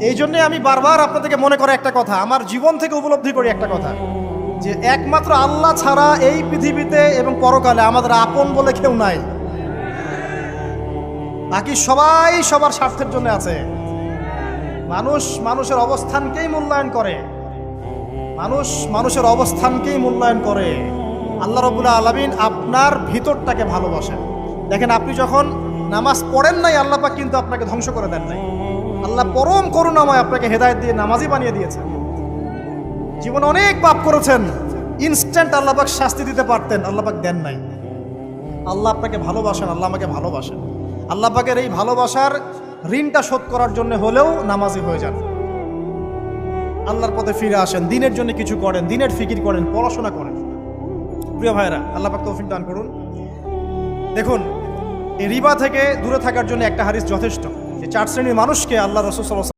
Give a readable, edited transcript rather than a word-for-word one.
এই জন্যে আমি বারবার আপনাদেরকে মনে করে একটা কথা, আমার জীবন থেকে উপলব্ধি করি একটা কথা, যে একমাত্র আল্লাহ ছাড়া এই পৃথিবীতে এবং পরকালে আমাদের আপন বলে কেউ নাই। বাকি সবাই সবার স্বার্থের জন্য আছে। মানুষ মানুষের অবস্থানকেই মূল্যায়ন করে, মানুষ মানুষের অবস্থানকেই মূল্যায়ন করে। আল্লাহ রাব্বুল আলামিন আপনার ভিতরটাকে ভালোবাসেন। দেখেন, আপনি যখন নামাজ পড়েন নাই, আল্লাহ পাক কিন্তু আপনাকে ধ্বংস করে দেন নাই। আল্লাহ পরম করুণাময় আপনাকে হেদায়েত দিয়ে নামাজি বানিয়ে দিয়েছেন। জীবনে অনেক পাপ করেছেন, ইনস্ট্যান্ট আল্লাহ পাক শাস্তি দিতে পারতেন, আল্লাহ পাক দেন নাই। আল্লাহ আপনাকে ভালোবাসেন, আল্লাহ আমাকে ভালোবাসেন। আল্লাহ পাকের এই ভালোবাসার ঋণটা শোধ করার জন্য হলেও নামাজি হয়ে যান, আল্লাহর পথে ফিরে আসেন, দিনের জন্য কিছু করেন, দিনের ফিকির করেন, পড়াশোনা করেন। প্রিয় ভাইরা, আল্লাহ পাক তৌফিক দান করুন। দেখুন, এই রিবা থেকে দূরে থাকার জন্য একটা হাদিস যথেষ্ট, যে 4 শ্রেণীর মানুষকে আল্লাহ রাসূল সাল্লাল্লাহু